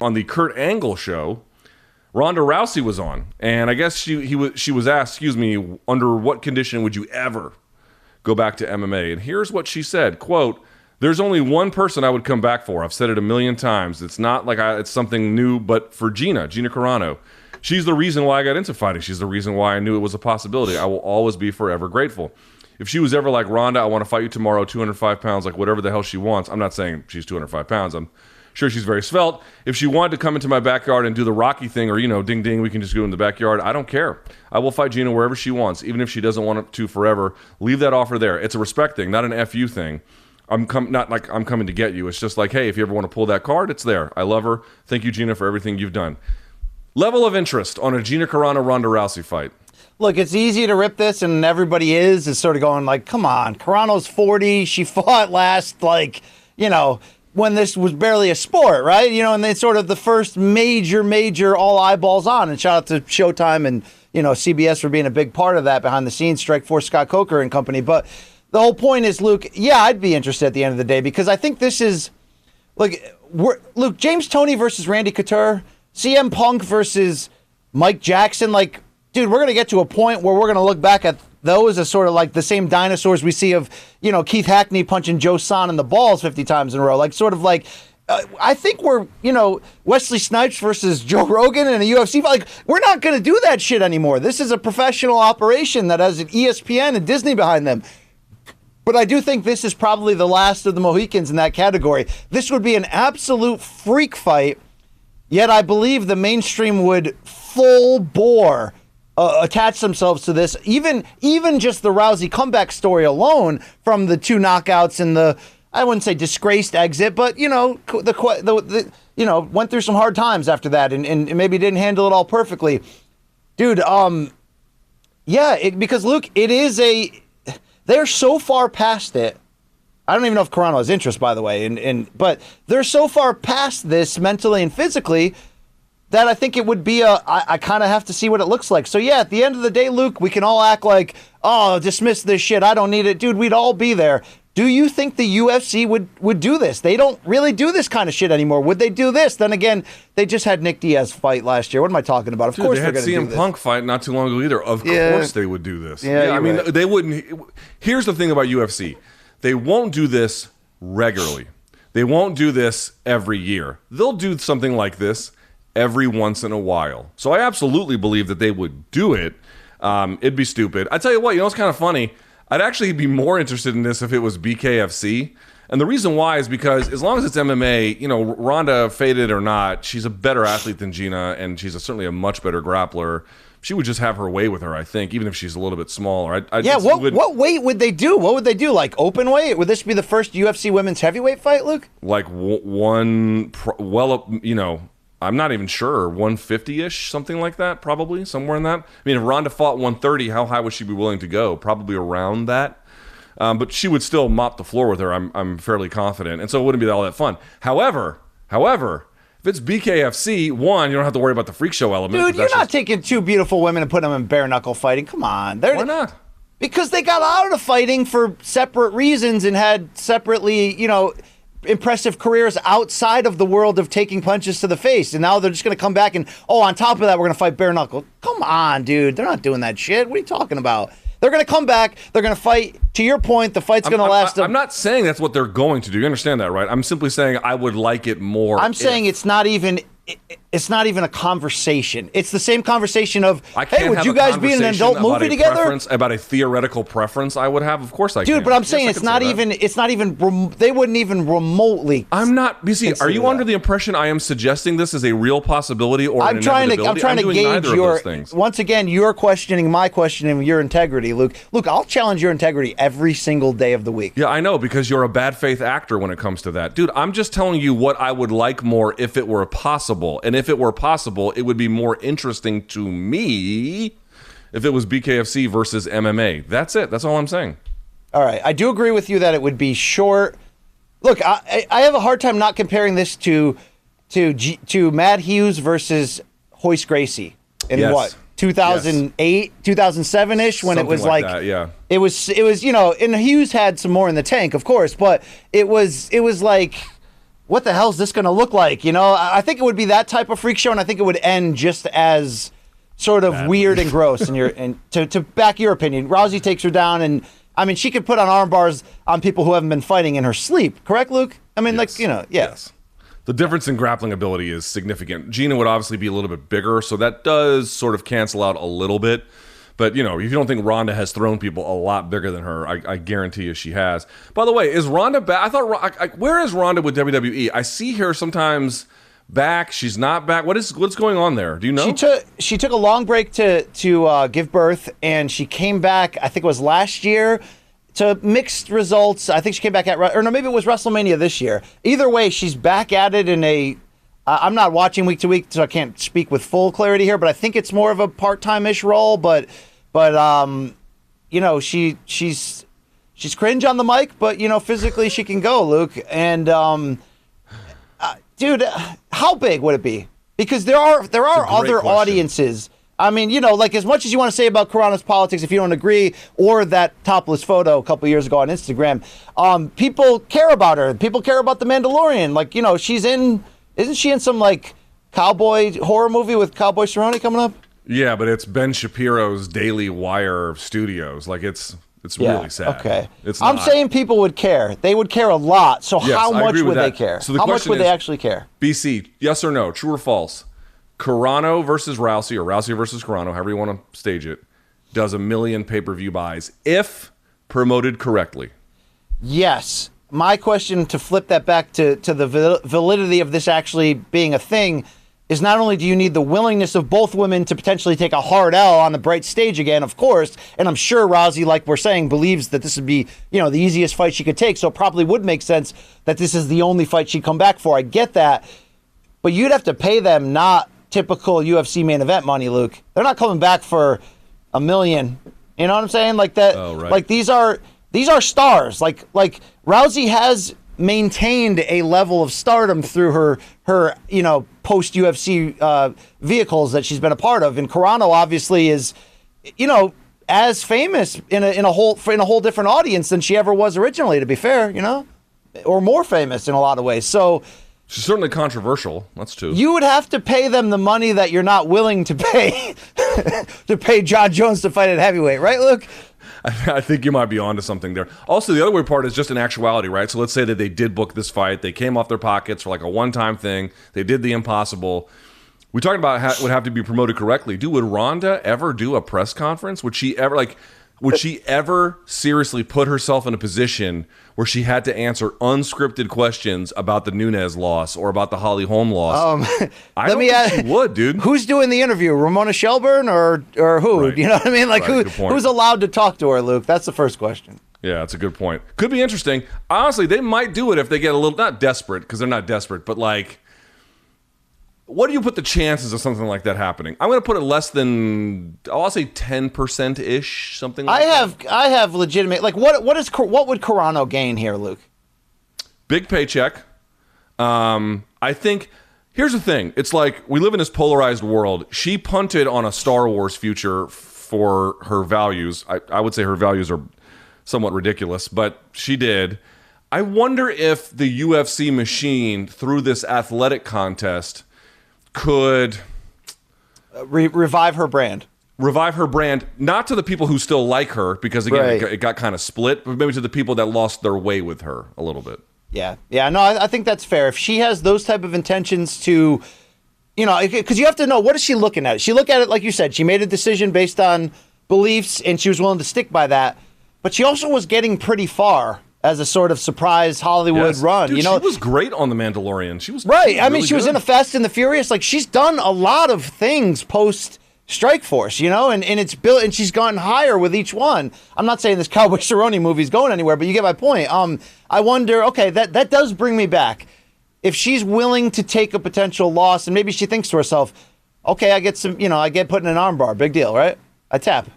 on the Kurt Angle show, Ronda Rousey was on, and I guess she was asked, under what condition would you ever go back to MMA? And here's what she said, quote, "There's only one person I would come back for. I've said it a million times. It's not like it's something new, but for Gina Carano. She's the reason why I got into fighting. She's the reason why I knew it was a possibility. I will always be forever grateful. If she was ever like, Ronda, I want to fight you tomorrow, 205 pounds, like whatever the hell she wants." I'm not saying she's 205 pounds. I'm sure she's very svelte. If she wanted to come into my backyard and do the Rocky thing or, ding, ding, we can just go in the backyard. I don't care. I will fight Gina wherever she wants, even if she doesn't want to forever. Leave that offer there. It's a respect thing, not an FU thing. Not like I'm coming to get you. It's just like, hey, if you ever want to pull that card, it's there. I love her. Thank you, Gina, for everything you've done. Level of interest on a Gina Carano-Ronda Rousey fight. Look, it's easy to rip this, and everybody is sort of going like, come on, Carano's 40. She fought last, when this was barely a sport, right? And it's sort of the first major all eyeballs on. And shout out to Showtime and, CBS for being a big part of that behind the scenes, Strikeforce, Scott Coker and company. But the whole point is, Luke, yeah, I'd be interested at the end of the day because I think this is, Luke, James Toney versus Randy Couture, CM Punk versus Mike Jackson, dude, we're going to get to a point where we're going to look back at those as sort of like the same dinosaurs we see of, Keith Hackney punching Joe Son in the balls 50 times in a row. I think we're, Wesley Snipes versus Joe Rogan in a UFC fight. We're not going to do that shit anymore. This is a professional operation that has an ESPN and Disney behind them. But I do think this is probably the last of the Mohicans in that category. This would be an absolute freak fight, yet I believe the mainstream would full bore attach themselves to this. Even just the Rousey comeback story alone from the 2 knockouts and the, I wouldn't say disgraced exit, but went through some hard times after that and maybe didn't handle it all perfectly. Dude, because Luke, they're so far past it. I don't even know if Carano has interest, by the way, but they're so far past this mentally and physically that I think it would be I kind of have to see what it looks like. So yeah, at the end of the day, Luke, we can all act like, oh, dismiss this shit, I don't need it. Dude, we'd all be there. Do you think the UFC would do this? They don't really do this kind of shit anymore. Would they do this? Then again, they just had Nick Diaz fight last year. What am I talking about? Of course they're going to do this. They had CM Punk fight not too long ago either. Of course they would do this. Yeah, I mean, they wouldn't. Here's the thing about UFC. They won't do this regularly. They won't do this every year. They'll do something like this every once in a while. So I absolutely believe that they would do it. It'd be stupid. I tell you what, it's kind of funny. I'd actually be more interested in this if it was BKFC. And the reason why is because as long as it's MMA, Ronda, faded or not, she's a better athlete than Gina, and she's certainly a much better grappler. She would just have her way with her, I think, even if she's a little bit smaller. What weight would they do? What would they do? Like open weight? Would this be the first UFC women's heavyweight fight, Luke? Like I'm not even sure, 150-ish, something like that, probably, somewhere in that. I mean, if Ronda fought 130, how high would she be willing to go? Probably around that. But she would still mop the floor with her, I'm fairly confident. And so it wouldn't be all that fun. However, if it's BKFC, one, you don't have to worry about the freak show element. Dude, you're not taking 2 beautiful women and putting them in bare-knuckle fighting. Come on. Why not? Because they got out of the fighting for separate reasons and had separately, impressive careers outside of the world of taking punches to the face. And now they're just going to come back and, on top of that, we're going to fight bare knuckle. Come on, dude. They're not doing that shit. What are you talking about? They're going to come back. They're going to fight. To your point, the fight's going to last. I'm not saying that's what they're going to do. You understand that, right? I'm simply saying I would like it more. I'm saying it's not even a conversation. It's the same conversation of, hey, would you guys be in an adult movie together? About a theoretical preference I would have? Of course I can. Dude, but I'm saying it's not even, they wouldn't even remotely. I'm not, BC, are you under the impression I am suggesting this is a real possibility or an inevitability? I'm trying to gauge your, once again, you're questioning my questioning your integrity, Luke. Luke, I'll challenge your integrity every single day of the week. Yeah, I know, because you're a bad faith actor when it comes to that. Dude, I'm just telling you what I would like more if it were possible. And if it were possible, it would be more interesting to me if it was BKFC versus MMA. That's it. That's all I'm saying. All right. I do agree with you that it would be short. Look, I have a hard time not comparing this to Matt Hughes versus Hoist Gracie in what? 2008, 2007-ish, when it was like that, yeah. It was, and Hughes had some more in the tank, of course, but it was like what the hell is this going to look like? You know, I think it would be that type of freak show, and I think it would end just as sort of weird and gross. And to back your opinion, Rousey takes her down, and I mean, she could put on arm bars on people who haven't been fighting in her sleep. Correct, Luke? I mean, Yes. Yes. The difference in grappling ability is significant. Gina would obviously be a little bit bigger, so that does sort of cancel out a little bit. But, you know, if you don't think Ronda has thrown people a lot bigger than her, I guarantee you she has. By the way, is Ronda back? I thought, where is Ronda with WWE? I see her sometimes back. She's not back. What's going on there? Do you know? She took a long break to give birth, and she came back, I think it was last year, to mixed results. I think she came back or no, maybe it was WrestleMania this year. Either way, she's back at it in a... I'm not watching week to week, so I can't speak with full clarity here, but I think it's more of a part-time-ish role. But you know, she's cringe on the mic, but you know, physically she can go, Luke. And dude, how big would it be? Because there are other question. audiences. I mean, you know, like as much as you want to say about Carano's politics, if you don't agree, or that topless photo a couple years ago on Instagram, people care about her. People care about The Mandalorian. Like, you know, isn't she in some like cowboy horror movie with Cowboy Cerrone coming up? Yeah, but it's Ben Shapiro's Daily Wire Studios. Like it's really sad. Okay. I'm saying people would care. They would care a lot. So Yes, how I much agree with would they that. care? So the how much question would they is- actually care? BC, yes or no, true or false? Carano versus Rousey, or Rousey versus Carano, however you want to stage it, does 1 million pay-per-view buys if promoted correctly. Yes. My question, to flip that back to the validity of this actually being a thing, is not only do you need the willingness of both women to potentially take a hard L on the bright stage again, of course, and I'm sure Rousey, like we're saying, believes that this would be, you know, the easiest fight she could take, so it probably would make sense that this is the only fight she'd come back for. I get that. But you'd have to pay them not typical UFC main event money, Luke. They're not coming back for 1 million. You know what I'm saying? Like that. Oh, right. Like these are stars. Like Rousey has maintained a level of stardom through her you know, post UFC vehicles that she's been a part of, and Carano obviously is, you know, as famous in a whole different audience than she ever was originally. To be fair, you know, or more famous in a lot of ways. So. She's certainly controversial. That's true. You would have to pay them the money that you're not willing to pay to pay John Jones to fight at heavyweight, right, Luke? I think you might be onto something there. Also, the other weird part is just an actuality, right? So let's say that they did book this fight. They came off their pockets for like a one-time thing. They did the impossible. We talked about how it would have to be promoted correctly. Dude, would Ronda ever do a press conference? Would she ever seriously put herself in a position where she had to answer unscripted questions about the Nunes loss or about the Holly Holm loss? I don't think she would, dude. Who's doing the interview? Ramona Shelburne or who? Right. You know what I mean? Like Right, good point. who's allowed to talk to her, Luke? That's the first question. Yeah, that's a good point. Could be interesting. Honestly, they might do it if they get a little, not desperate, because they're not desperate, but like, what do you put the chances of something like that happening? I'm going to put it less than, I'll say 10%-ish, something like that. I have legitimate, like what would Carano gain here, Luke? Big paycheck. I think, here's the thing. It's like, we live in this polarized world. She punted on a Star Wars future for her values. I would say her values are somewhat ridiculous, but she did. I wonder if the UFC machine, through this athletic contest, could revive her brand. Revive her brand, not to the people who still like her, because again, Right. it got kind of split, but maybe to the people that lost their way with her a little bit. Yeah. No, I think that's fair. If she has those type of intentions to, you know, because you have to know, what is she looking at? She look at it, like you said, she made a decision based on beliefs, and she was willing to stick by that. But she also was getting pretty far as a sort of surprise Hollywood Yes. run. Dude, you know, she was great on The Mandalorian. She was right. I mean, really she was good. in a Fast and the Furious. Like, she's done a lot of things post Strike Force, you know, and it's built, and she's gone higher with each one. I'm not saying this Cowboy Cerrone movie's going anywhere, but you get my point. I wonder, okay, that does bring me back. If she's willing to take a potential loss, and maybe she thinks to herself, okay, I get put in an armbar, big deal, right? I tap.